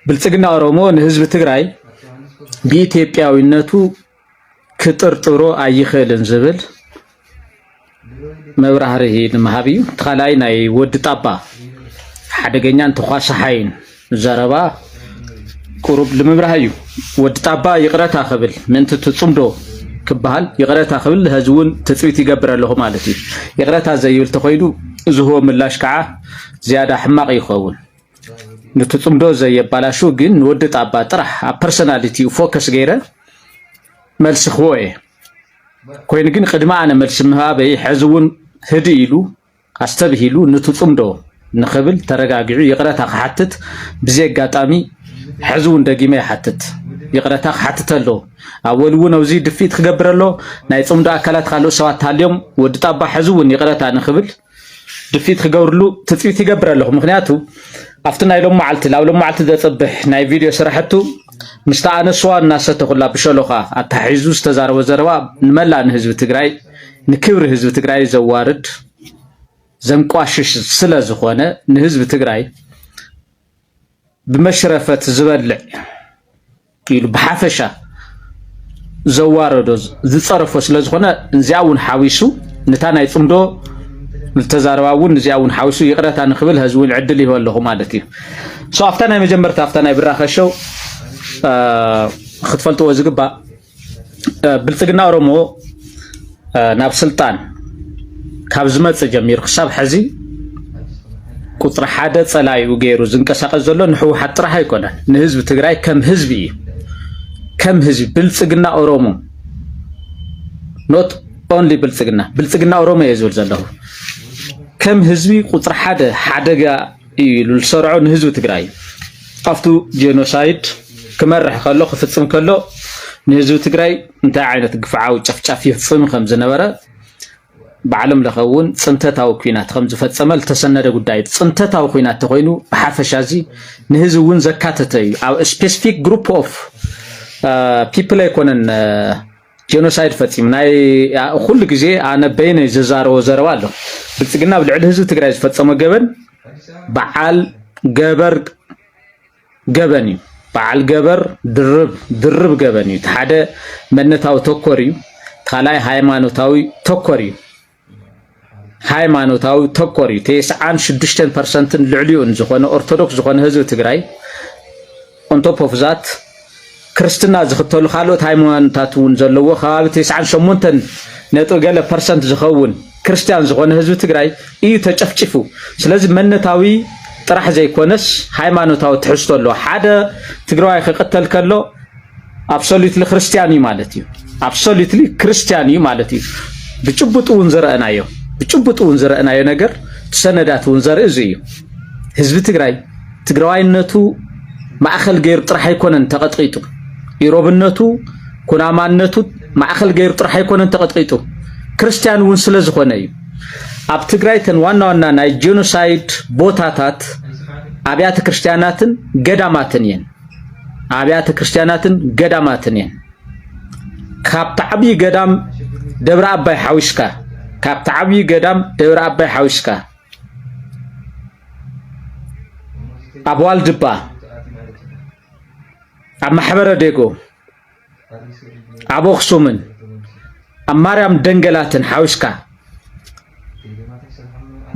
ብልጽግና ኦሮሞ ንህዝብ ትግራይ በኢትዮጵያዊነቱ ክጥርጥሮ አይኽልን ዝብል መብራህሪ ንመሃቢዩ ተኻላይ ናይ ወዲ ጣባ ሓደገኛ እንተኳሰሓይን ዘረባ ቁሩብ ለመብራህዩ ወዲ ጣባ ይቅረታ ክብል ምንት ትጽምዶ ክበሃል ይቅረታ ክብል ህዝቡን ተጽዊት ይገብር ኣለኹ ማለት እዩ ይቅረታ ዘይብል ተኮይዱ ዝሆ ምላሽ ከዓ ዝያዳ ሕማቅ ይኸውን ንትጽምዶ ዘይባላሹ ግን ወዲ ጣባ ጥራሕ ፐርሰናሊቲ ፎከስ ገይረ መልስ ኽወየ ኮይኑ ግን ቅድማ ኣነ መልስ ምሃበይ ሕዝቡን ህዲ ኢሉ አስተብሂሉ ንትጽምዶ ንኽብል ተረጋግዑ ይቅረታ ክሓትት ብዘጋጣሚ ሕዝቡን ደጊመ ይሓትት ይቅረታ ክሓትት ኣሎ ኣወልውን አውዚ ድፊት ክገብረሎ ናይ ጽምዶ አካላት ካልኦ ሰባት ሃልዮም ወዲ ጣባ ሕዝቡን ይቅረታ ንኽብል ድፊት ክገብርሉ ትጽዊት ይገብር ኣለኹ ምክንያቱ after ናይ ሎም መዓልቲ ላብ ሎም መዓልቲ ዘጽብሕ ናይ ቪድዮ ስራሕቱ ምስተኣነስዋ እናሰተኹላ ብሸሎኻ ኣታሒዙ ዝተዛረበ ዘረባ ንመላእ ንህዝቢ ትግራይ ንክብሪ ህዝቢ ትግራይ ዘዋርድ ዘንቋሽሽ ስለ ዝኾነ ንህዝቢ ትግራይ ብመሽረፈት ዝበልዕ ኢሉ ብሓፈሻ ዘዋረዶ ዝጸረፎ ስለ ዝኾነ እንዚያውን ሓዊሱ ንታ ናይ ጽምዶ ልተዛረባውን እዚያውን ሓዊሱ ይቅረታ ንኽብል ህዝቡን ዕድል ይወለኹ ማለት እዩ ሶ after ናይ መጀመርታ after ናይ ብራኸሸው ክትፈልጥዎ ዝግባእ ብልጽግና ኦሮሞ ናብ ስልጣን ካብ ዝመጽእ ጀሚሩ ክሳብ ሕዚ ቁጥሪ ሓደ ጸላዩ ገይሩ ዝንቀሳቀስ ዘሎ ንሕወሓት ጥራሕ ኣይኮነን ንህዝቢ ትግራይ ከም ህዝቢ እዩ ከም ህዝቢ ብልጽግና ኦሮሞ not only ብልጽግና ኦሮሞ የዝብል ዘለኹ ከም ህዝቢ ቁጥሪ ሓደ ሓደጋ ኢሉ ዝሰርዖ ንህዝቢ ትግራይ after ጄኖሳይድ ክመርሕ ከሎ ክፍጽም ከሎ ንህዝቢ ትግራይ እንታይ ዓይነት ግፍዓዊ ጨፍጫፍ ይፍጽም ከም ዝነበረ بعلم لخون صنتتاو كوينات خمس فتسمل تسند ጉዳይ صنتتاو كوينات ተኮይኑ በሐፈሻዚ ንህዝቡን ዘካተተይ አው ስፔሲፊክ ግሩፕ ኦፍ ፒፕል አይኮነን ጄኖሳይድ ፈጽም ናይ ሁሉ ጊዜ አነ በይነ ዘዛረው ዘረባ አለው ብልጽግና ብልዕል ህዝብ ትግራይ ዝፈጸመ ገበን በዓል ገበር ገበኒ በዓል ገበር ድርብ ገበኒ ሓደ መንታው ተኮሪ ታላይ ሃይማኖታዊ ተኮሪ ሃይማኖታዊ ተኮሪ 96% ልዕሊኡን ዝኾነ ኦርቶዶክስ ዝኾነ ህዝብ ትግራይ on top of that ክርስትና ዝኽተሉ ካልኦት ሃይማኖታቱን ዘለዎ ከባቢ 98% ዝኸውን ክርስቲያን ዝኾነ ህዝብ ትግራይ እዩ ተጨፍጭፉ ስለዚ መንታዊ ጥራሕ ዘይኮነስ ሃይማኖታዊ ትሕዝቶ ኣሎ ሓደ ትግራይ ክቀተል ከሎ absolutely ክርስቲያን እዩ ማለት እዩ absolutely ክርስቲያን እዩ ማለት እዩ ብጭብጡን ዘረአናዮ ብጭብጡን ዘረአናዮ ነገር ተሰነዳቱን ዘርኢ እዩ ህዝቢ ትግራይ ትግራዋይነቱ ማእኸል ገይሩ ጥራሕ ኣይኮነን ተቀጥቂጡ ኢሮብነቱ ኩናማነቱ ማእኸል ገይሩ ጥራሕ ኣይኮነን ተቀጥቂጡ ክርስቲያን ውን ስለ ዝኾነ እዩ ኣብ ትግራይ ተን ዋና ናይ ጄኖሳይድ ቦታታት አብያተ ክርስቲያናትን ገዳማትን የን አብያተ ክርስቲያናትን ገዳማትን የን ካብ ተዓቢ ገዳም ደብረ አባይ ሓዊስካ ካብ ተዓቢ ገዳም ደብረ አባይ ሓዊስካ አብዋል ድባ ኣብ ማሕበረ ዴጎ ኣብ ኣኽሱምን ኣብ ማርያም ደንገላትን ሓዊስካ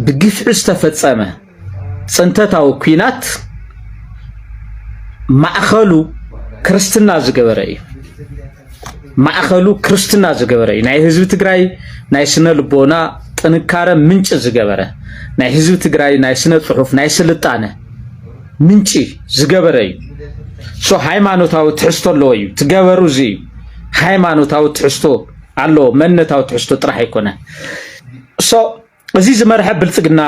ብግፍዒ ዝተፈጸመ ጽንተታዊ ኩናት ማእኸሉ ክርስትና ዝገበረ እዩ ማእኸሉ ክርስትና ዝገበረ እዩ ናይ ህዝቢ ትግራይ ናይ ስነ ልቦና ጥንካረ ምንጭ ዝገበረ ናይ ህዝቢ ትግራይ ናይ ስነ ጽሑፍ ናይ ስልጣነ ምንጭ ዝገበረ እዩ ሶ ሃይማኖታዊ ትሕዝቶ ኣለዎ እዩ ትገበሩ እዚ ሃይማኖታዊ ትሕዝቶ ኣሎ መንነታዊ ትሕዝቶ ጥራሕ ኣይኮነን ሶ እዚ ዝመርሐ ብልጽግና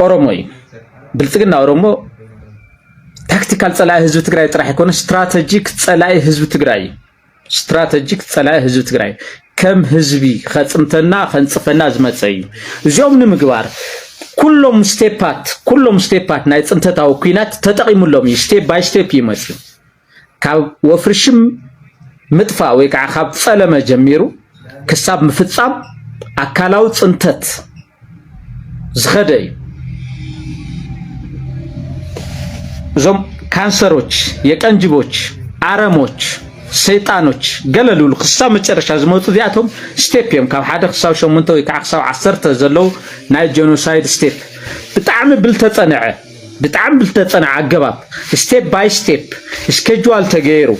ኦሮሞ እዩ ብልጽግና ኦሮሞ ታክቲካል ጸላኢ ህዝቢ ትግራይ ጥራሕ ኣይኮነ ስትራቴጂክ ጸላኢ ህዝቢ ትግራይ ስትራቴጂክ ጸላኢ ህዝቢ ትግራይ ከም ህዝቢ ኸጽምተና ኸንጽፈና ዝመጸ እዩ እዚኦም ንምግባር ኩሎም ስቴፓት ናይ ጽንተታዊ ኩናት ተጠቂሙሎም እዩ ስቴፕ ባይ ስቴፕ ይመጽ ካብ ወፍርሽም ምጥፋ ወይ ከዓ ካብ ጸለመ ጀሚሩ ክሳብ ምፍጻም አካላው ጽንተት ዝኸደ እዩ ዞም ካንሰሮች የቀንጅቦች አረሞች ሰይጣኖች ገለሉል ክሳብ መጨረሻ ዝመጡ ዚያቶም ስቴፕ እዮም ካብ ሓደ ክሳብ 8 ወይ ከዓ ክሳብ 10 ዘለው ናይ ጄኖሳይድ ስቴፕ ብጣዕሚ ብልተፀንዐ አገባብ ስቴፕ ባይ ስቴፕ ስኬጁል ተገይሩ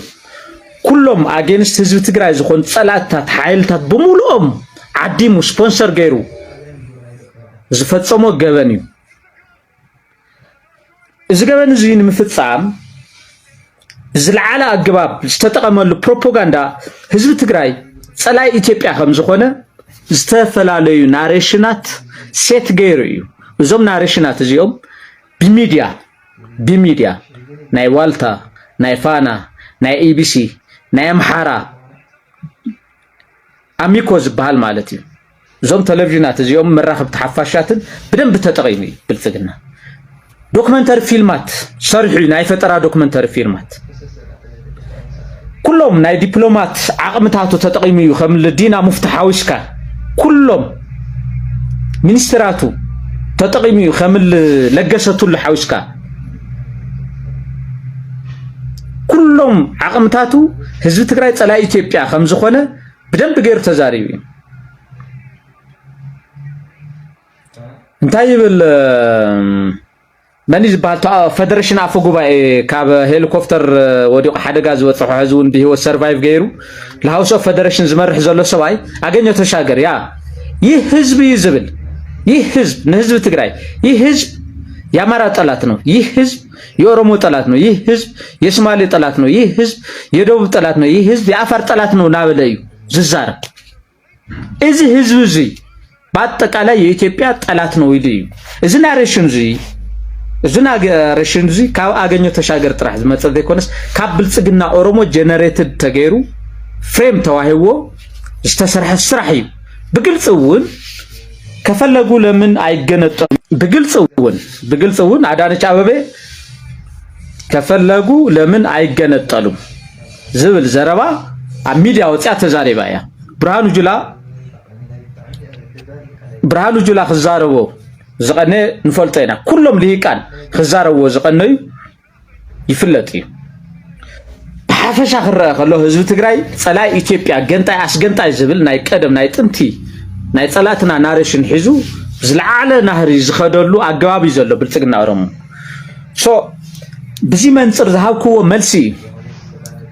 ኩሎም አጌንስት ህዝቢ ትግራይ ዝኮኑ ጸላታት ሓይልታት ብሙሉኦም ዓዲሙ ስፖንሰር ገይሩ ዝፈጸሞ ገበን እዩ እዚ ገበን እዚ ንምፍጻም ዝለዓለ አገባብ ዝተጠቀመሉ ፕሮፓጋንዳ ህዝቢ ትግራይ ጸላይ ኢትዮጵያ ከም ዝኾነ ዝተፈላለዩ ናሬሽናት ሴት ገይሩ እዩ እዞም ናሬሽናት እዚኦም ቢሚዲያ ናይ ዋልታ ናይ ፋና ናይ ኢቢሲ ናይ አምሓራ አሚኮ ዝበሃል ማለት እዩ እዞም ቴሌቪዥናት እዚኦም መራኸብቲ ሓፋሻትን ብደንብ ተጠቂሙ እዩ ብልጽግና ዶክመንተሪ ፊልማት ሰርሑ ናይ ፈጠራ ዶክመንተሪ ፊልማት ኩሎም ናይ ዲፕሎማት ዓቅምታቱ ተጠቂሙ እዩ ከም ዲና ሙፍቲ ሓዊስካ ኩሎም ሚኒስትራቱ ተጠቂሙ እዩ ከም ለገሰቱሉ ሓዊስካ ኩሎም ዓቅምታቱ ህዝቢ ትግራይ ጸላይ ኢትዮጵያ ከም ዝኾነ ብደንብ ገይሩ ተዛሪቡ እዩ እንታይ ይብል مني زبالت فدرشن أفو جوبا كاب هليكوبتر وديق حدا جاز وتصحوا هزون به هو سرفايف غيره الهاوس أوف فدرشن زمر حزلو سواي أجنّي تشاجر يا يهزب يزبل يهزب نهزب تجري يهزب يا مرة طلعتنا يهزب يورمو طلعتنا يهزب يسمالي طلعتنا يهزب يدوب طلعتنا يهزب يعفر طلعتنا نابليو ززار إذا هزب زي بعد تكالا يتبيع طلعتنا ويديو إذا ناريشن زي زنا رشنزي كاو أغنيو تشاجر تراح زي ما تصدق كونس كابل سجنا أورومو جنريتد تغيرو فريم تواهيو استسرح السرحي بقلصون كفلقو لمن أيجنت بقلصون عدانة شعبه كفلقو لمن أيجنت طلو زبل زربا عميديا وتسعة تزاري بايا برهانو جلا خزارو زقنة نفلتينا كلهم ليكان خزارو زقنة يفلتي بحفش آخر خلوه هزب تجري صلاة إثيوبيا جنتاي زبل ناي قدم ناي تنتي ناي صلاتنا نارشن حزو زلعالة نهري زخدلو أجواب يزلو بلتقنا رم بزي منصر زهاوكو ملسي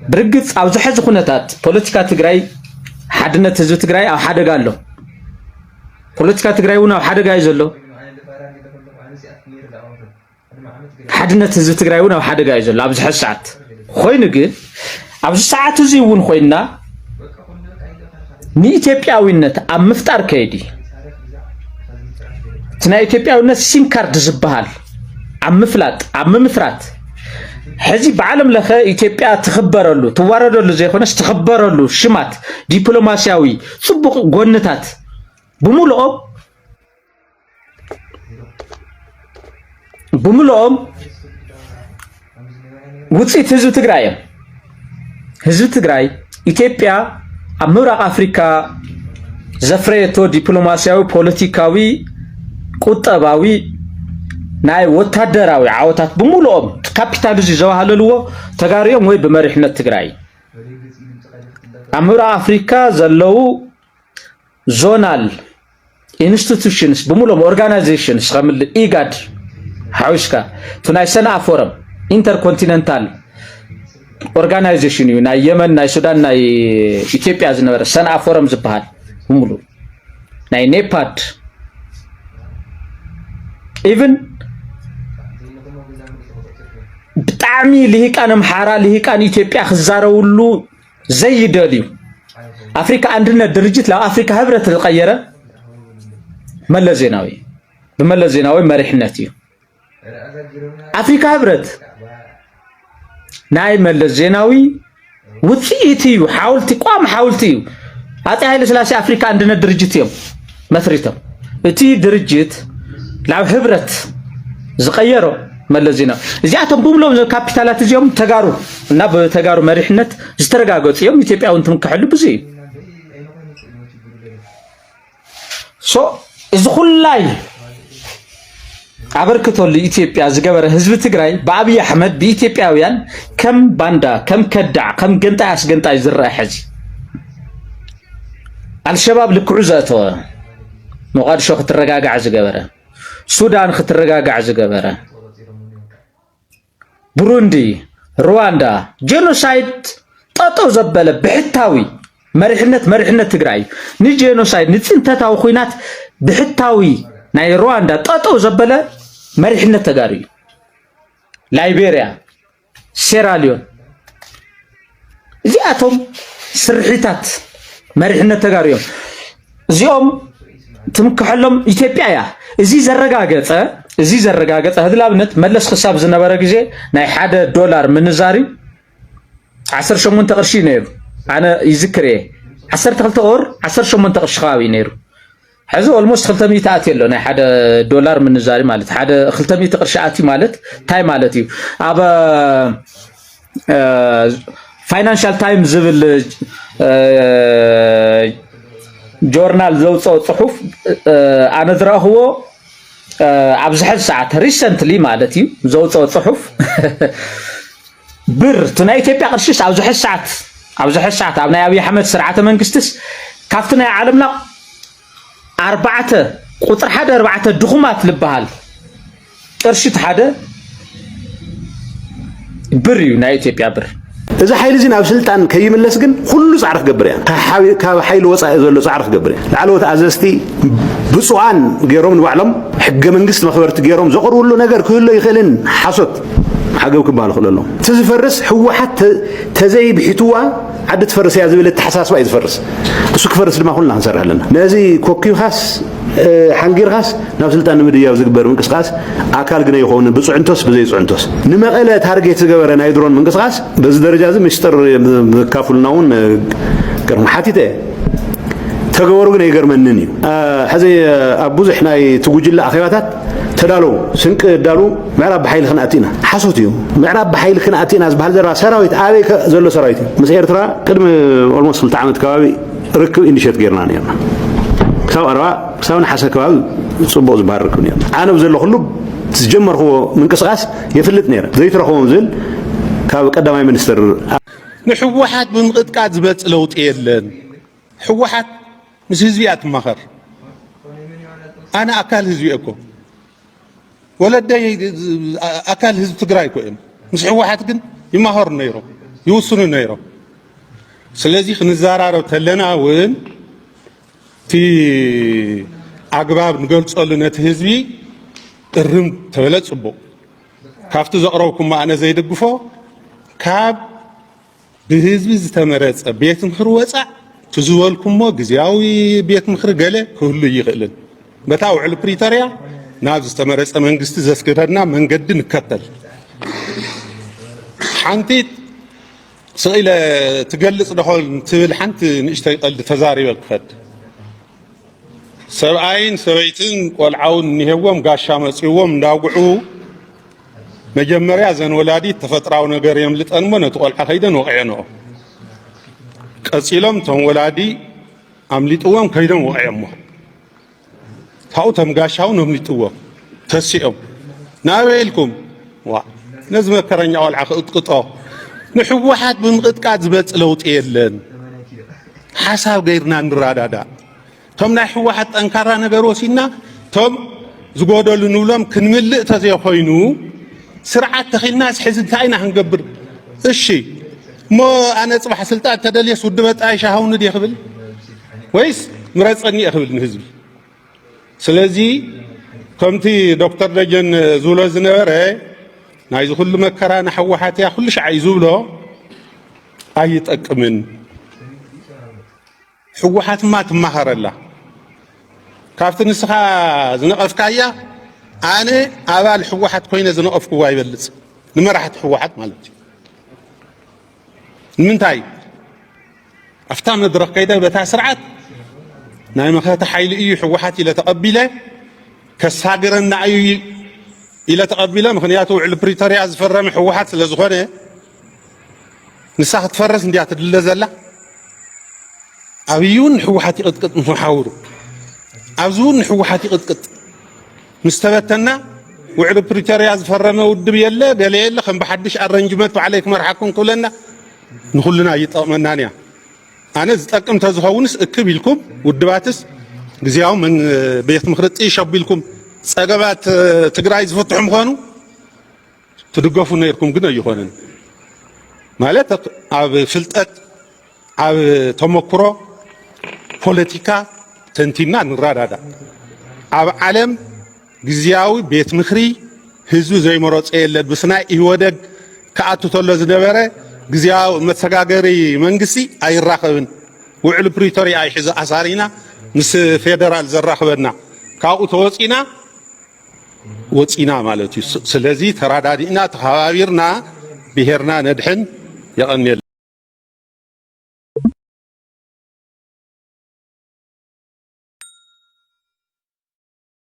برجت أو زحز خناتات بوليتيكا تجري حدنا هزب تجري أو حدا قالو بوليتيكا تجري ونا حدا جاي زلو حدنا هزب تجري ونا حدا جاي زلو أبز حس ساعات خوين قل أبز ساعات زيون خوينا ني إثيوبيا وينت أم مفتار كيدي تنا إثيوبيا وينت سيم كارد زبهال أم مفرات حزي بعالم لخا إثيوبيا تخبرلو تواردلو زي خونس تخبرلو شمات دبلوماسياوي صبق غونتات بملؤهم وصيت هزب تግራይ ኢትዮጵያ ኣብ ምብራቕ አፍሪካ ዘፍረየቶ ዲፕሎማሲያዊ ፖለቲካዊ ቁጠባዊ ናይ ወታደራዊ ዓወታት ብሙሉኦም ካፒታል እዚ ዘዋሃለልዎ ተጋሪዮም ወይ በመሪሕነት ትግራይ ኣብ ምብራቕ አፍሪካ ዘለው ዞናል ኢንስቲትዩሽንስ በሙሉኦም ኦርጋናይዜሽንስ ከም ኢጋድ ሓውሽካ ቱናይ ሰና ፎረም ኢንተርኮንቲኔንታል ኦርጋናይዜሽን ዩ ናይ የመን ናይ ሱዳን ናይ ኢትዮጵያ ዝነበረ ሰና ፎረም ዝበሃል ሙሉ ናይ ኔፓድ ኢቭን ብጣዕሚ ልሂቃን አምሓራ ልሂቃን ኢትዮጵያ ክዛረውሉ ዘይደልዩ አፍሪካ አንድነት ድርጅት ለአፍሪካ ህብረት ተቀየረ መለስ ዜናዊ በመለስ ዜናዊ መሪሕነት እዩ አፍሪካ ህብረት ናይ መለስ ዜናዊ ውጽኢት እዩ ሓውልቲ ቋም ሓውልቲ እዩ አፄ ኃይለ ሥላሴ አፍሪካ አንድነት ድርጅት እዮም መስሪቶም እቲ ድርጅት ላብ ህብረት ዝቀየሮ መለስ ዜናዊ እዚኣቶም ብሙሉኦም ካፒታላት እዚኦም ተጋሩ እና በተጋሩ መሪሕነት ዝተረጋገጹ እዮም ኢትዮጵያውን ክሕሉ ብዙ እዚ ኩላይ አበርክቶል ኢትዮጵያ ዝገበረ ህዝብ ትግራይ በአብይ አህመድ በኢትዮጵያውያን ከም ባንዳ ከም ከዳዕ ከም ገንጣይ አስገንጣይ ዝረአ ሕዚ አልሸባብ ልክዑ ዘእተወ ሞቃዲሾ ክትረጋጋዕ ዝገበረ ሱዳን ክትረጋጋዕ ዝገበረ ብሩንዲ ሩዋንዳ ጄኖሳይድ ጠጦ ዘበለ ብሕታዊ መሪሕነት ትግራይ ንጄኖሳይድ ንጽንተታዊ ኩናት ብሕታዊ ናይ ሩዋንዳ ጠጦ ዘበለ መሪሕነት ተጋርዩ ላይቤሪያ ሴራሊዮን እዚኣቶም ስርሒታት መሪሕነት ተጋርዮም እዚኦም ትምክሐሎም ኢትዮጵያ ያ እዚ ዘረጋገፀ ህድላብነት መለስ ክሳብ ዝነበረ ግዜ ናይ $1 ምንዛሪ 18 ቅርሺ ነይሩ ኣነ ይዝክር 12 ኦር 18 ቅርሺ ከባቢ ነይሩ ሕዚ ኦልሞስት 200 ኣት የሎ ናይ $1 ምንዛሪ ማለት 200 ቅርሺ ኣቲ ማለት ታይ ማለት እዩ ኣብ ፋይናንሻል ታይም ዝብል ጆርናል ዘውፅኦ ጽሑፍ ኣነ ዝረኽቦ ኣብዚ ሕዚ ሰዓት ሪሰንትሊ ማለት እዩ ዘውፅኦ ጽሑፍ ብር ናይ ኢትዮጵያ ቅርሺስ ኣብዚ ሕዚ ሰዓት ኣብ ናይ ኣብይ ኣሕመድ ስርዓተ መንግስትስ ካብቲ ናይ ዓለምና 4 ቁጥር 4 ድኹማት ልበሃል ቅርሺ ሓደ ብር እዩ ናይ ኢትዮጵያ ብር إذا حيل زين أو سلطان كي ملص جن كله صعرف جبري كحيل وصع يزول صعرف جبري العلوة عزستي بسوان جيروم وعلم حق من قسم خبرت جيروم زقروا له نجار كله يخلين حصد حاجوك بالله خلنا تزفرس هو حتى تزاي بحتوه عدت فرس يا زميلة حساس وايد فرس سوق فرس لما قلنا نصير لنا نازي كوكيو خاص حنجير خاص نفس سلطان مديا وزقبر من قصقاس أكل جنيه يخون بسعنتوس بزي سعنتوس نما قلة تارجت زقبر أنا يدرون من قصقاس بس درجة زي مشتر كافل ناون كرم حاتيته تجوروا جنيه يقر منني هذا أبوز إحنا توجد له أخيرات تدالو سنك دالو معرب بحيل خناتينا حسوتيو معرب بحيل خناتينا زبال درا سراويت عليك زلو سراويت مسير ترى قدم اولموست سلطعمت كبابي ركب انيشيت غيرنا نيرنا ساو اروا ساو نحسه كبابي صبو زباركو نيرنا انا بزلو كله تجمر هو من قصقاس يفلت نير زي ترخو مزل كاب قدماي منستر نحوحات بمقطقات زبط لوط يلن حوحات مش حزبيات مخر انا اكل حزبيكو ولدي أكل هزب تجراي كوين مش واحد جن يمهر نيرو يوصل نيرو سلازي خنزارة وتلنا وين في أجباب نقول تقولنا تهزبي الرم تولد صبو كافت زقراوكم معنا زي دقفو كاب بهزبي زتمرت بيت مخر وسع تزولكم مو جزياوي بيت مخر قله كله يغلن بتاعو على بريطانيا ناز استمرت منجست زسكرنا من قد نكتل حنتيت سئلة تجلس دخول تبل حنت نشتي قلد تزاري والكفد سبعين سبعين والعون نهوم قاشا مسيوم داوعو مجمريا زن ولادي تفتراو نجار يملت أنمنا تقول حقيدا وقعنا قصيلم تون ولادي عملت أوام كيدا وقعنا هاو تمقاشاو نملتوه تسيئو ناويلكم وا نزم كرنيا والعق قطقطو نحوحات بمقطقات زبط لوط يلن حساب غيرنا نرادادا توم نحوحات انكارا نغروسينا توم زغودل نولم كنملئ تزي خوينو سرعات تخيلنا حز انتاينا هنقبر اشي مو انا صباح سلطان تدليس ودبت عايشه هاو ندي خبل ويس مرصني اخبل نحزب سلازي كمتي دكتور دجن زولو زنبره نايز كل مكرا نحوحات يا كل شيء يزولو ايطقمن حوحات ما تمهر الله كافت نسخه زنقفكايا انا ابال حوحات كوينه زنقفكو وايبلص نمرحت حوحات مالتي من تاي افتام ندرك كيدا بتاع سرعات ناي مخات حيل اي حوحات الى تقبله كساغرنا اي الى تقبله مخنياتو على بريطانيا زفرم حوحات لزخونه نساخ تفرس انديات دلزلا ابيون حوحات يقطقط محاورو ابزون حوحات يقطقط مستبتنا ውዕል ፕሪቶሪያ ዝፈረመ ውድብ የለ ገለ የለ ከም በሐድሽ አረንጅመንት ባዕለይክ መርሓኩም ክብለና ንኹልና ይጠቕመናንያ ኣነ ዝጠቅም ተዝኸውንስ እክብ ኢልኩም ውድባትስ ግዚያው ምን ቤት ምክሪ ጥይሽ ኣቢልኩም ፀገባት ትግራይ ዝፍትሑ ምኾኑ ትድገፉ ነይርኩም ግን ኣይኾነን ማለት ኣብ ፍልጠት ኣብ ተመክሮ ፖለቲካ ተንቲና ንራዳዳ ኣብ ዓለም ግዚያዊ ቤት ምክሪ ህዝቢ ዘይመረፀ የለን ብስናይ ኢወደግ ከኣቱ ተሎ ዝነበረ ግዚያዊ መተጋገሪ መንግስቲ ኣይራኸብን ውዕል ፕሪቶሪያ ይሕዝ ኣሳሪና ምስ ፌደራል ዘራኽበና ካብኡ ተወፂና ወፂና ማለት እዩ ስለዚ ተራዳዲእና ተኸባቢርና ብሄርና ነድሕን የቐንየል